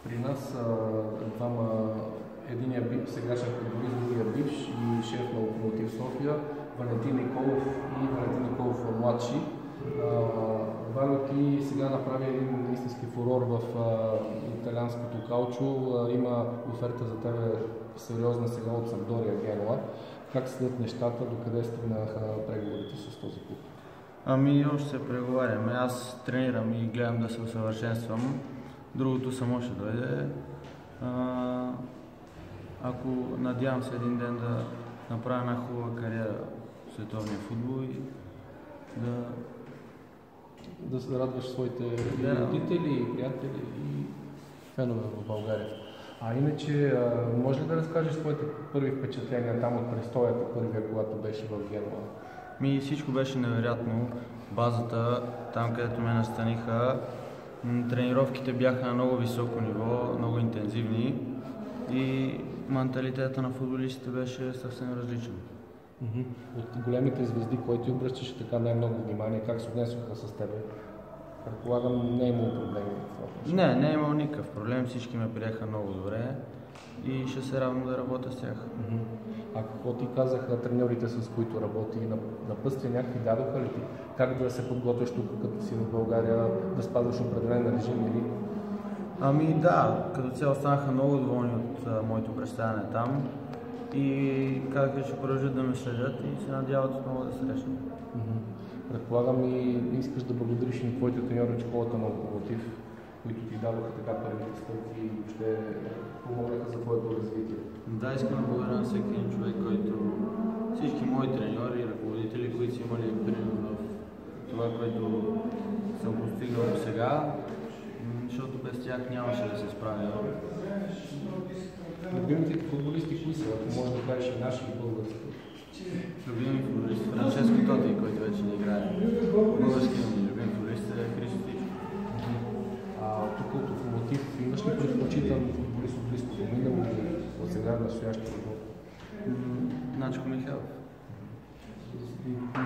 При нас двама, единия сегашен футболист, другия бивш и шеф на Локомотив София, Валентин Николов и Валентин Николов младши. Валя, ти сега направи един истински фурор в италианското калчо. Има оферта за тебе сериозна сега от Сампдория Генуа. Как следят нещата, докъде стигнаха преговорите с този клуб? Ами още се преговаряме. Аз тренирам и гледам да се усъвършенствам. Другото само ще дойде. Ако надявам се един ден да направя една хубава кариера в световния футбол и да се радваш своите родители, приятели и фенове в България. А иначе, може ли да разкажеш своите първи впечатления там от престоята, първия, когато беше в Генуа? Всичко беше невероятно. Базата, там където ме настаниха, тренировките бяха на много високо ниво, много интензивни и менталитета на футболистите беше съвсем различен. От големите звезди, които обръщаше така най-много внимание, как се отнесоха с тебе? Предполагам, не е имало проблеми в това. Не е имал никакъв проблем, всички ме приеха много добре и ще се радвам да работя с тях. А какво ти казаха треньорите, с които работи? Напътствия някакви дадоха ли ти? Как да се подготвяш тук, като си в България, да спазваш определен режим или? Ами да, като цяло станаха много доволни от моето представяне там и казаха, че ще продължат да ме следят и се надяват отново да срещнем. Предполагам и искаш да благодариш на твоите треньори от школата на Локомотив, които ти дадоха така първите стъпки и ще помогнаха за твоето развитие. Да, искам да благодаря на всеки един човек, който всички мои треньори и ръководители, които са имали принос в това, което съм постигнал до сега, защото без тях нямаше да се справя. Любимите футболисти кои са? Ако можеш да кажеш и наши и български? Любим футболист Франческо Тоти, който вече не играе. Българският ми любим футболист е Христо Тичко. Тук от Локомотив имаш ли предпочитан футболист от близкото минало или от сега настоящия живот? Начко Михайлов.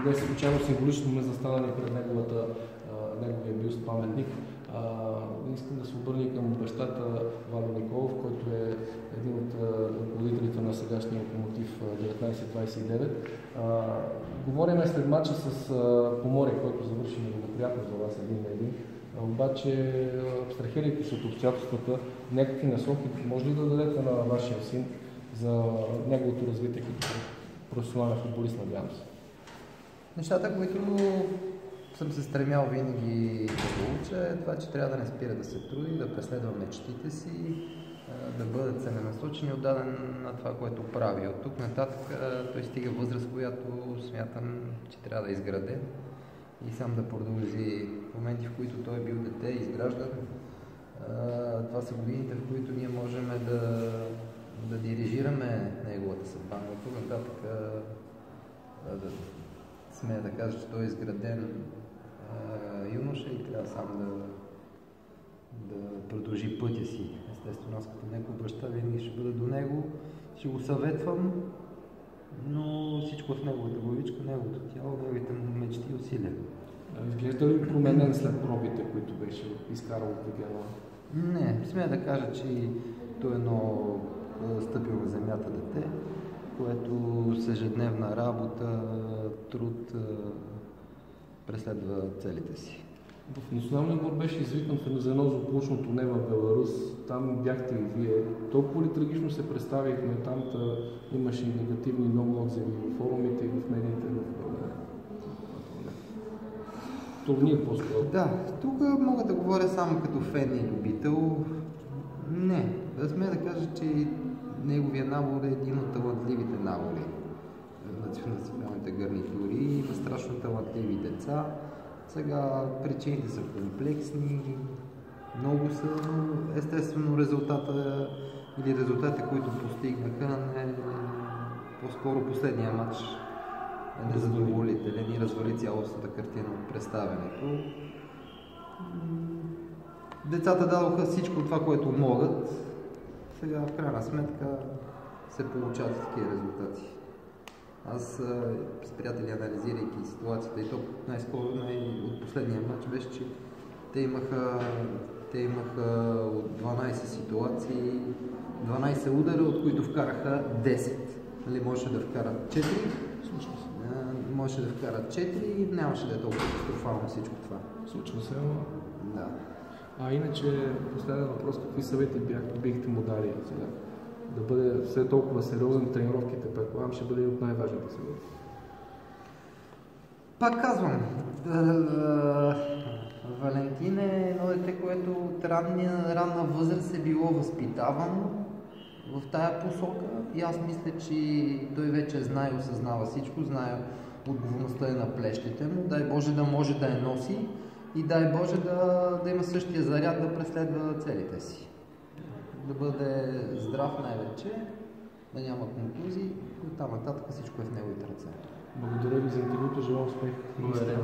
Не случайно символично ме застанали пред неговия бюст паметник. Искам да се обърна към бащата Валя Николов, който е един от ръководителите на сегашния Локомотив 1929. Говорим след мача с Поморие, който завърши благоприятно за вас един на един. Обаче, абстрахирайки се от обстоятелствата, някакви насоки може ли да дадете на вашия син за неговото развитие като професионален футболист, надявам се? Нещата, които съм се стремял винаги да получа, е това, че трябва да не спира да се труди, да преследва мечтите си, да бъде целенасочен и отдаден на това, което прави. От тук нататък той стига възраст, която смятам, че трябва да изграде и сам да продължи в моменти, в които той е бил дете, изграждан. Това са годините, в които ние можем да дирижираме неговата съдба. От тук нататък смея да кажа, че той е изграден юноша и трябва сам да продължи пътя си. Естествено, аз като някой баща винаги ще бъда до него, ще го съветвам, но всичко в неговата главичка, неговото тяло, неговите мечти и усилия. Изглежда ли променен след пробите, които беше изкарал от Генуа? Не, смея да кажа, че той е едно стъпил в земята дете, което с ежедневна работа, труд преследва целите си. В националния отбор беше извикан за едно злополучно турне в Беларус. Там бяхте и вие. Толкова ли трагично се представихме там, имаше и негативни много отзиви в форумите и в медиите в България? Турнир по-скоро. Да, тук мога да говоря само като фен и любител. Не, да смея да кажа, че неговия набор е един от талантливите набори в националните гарнитури. Има страшно талантливи деца. Сега причините са комплексни, много са, но естествено резултатите, които постигнаха, по-скоро последния матч е незадоволителен и развали цялостната картина от представянето. Децата дадоха всичко това, което могат. Сега в крайна сметка се получават такива резултати. Аз с приятели, анализирайки ситуацията, и то най-скоро от последния матч беше, че те имаха Те имаха от 12 ситуации, 12 удара, от които вкараха 10. Нали, можеше да вкарат 4, можеше да вкарат 4 и нямаше да е толкова катастрофално всичко това. Случва се, но... Да. А иначе, последен въпрос, какви съвети бихте му дали сега? Да бъде все толкова сериозен, тренировките, предполагам, ще бъде и от най-важните съвети. Пак казвам, Валентин е едно дете, което от ранна възраст е било възпитавано в тая посока и аз мисля, че той вече знае, осъзнава всичко, знае отговорността е на плещите му, дай Боже да може да я носи и дай Боже да има същия заряд да преследва целите си. Да бъде здрав най-вече, да няма контузии и оттам нататък всичко е в неговите ръце. Благодаря ви за интервюто, желая успех. Благодаря.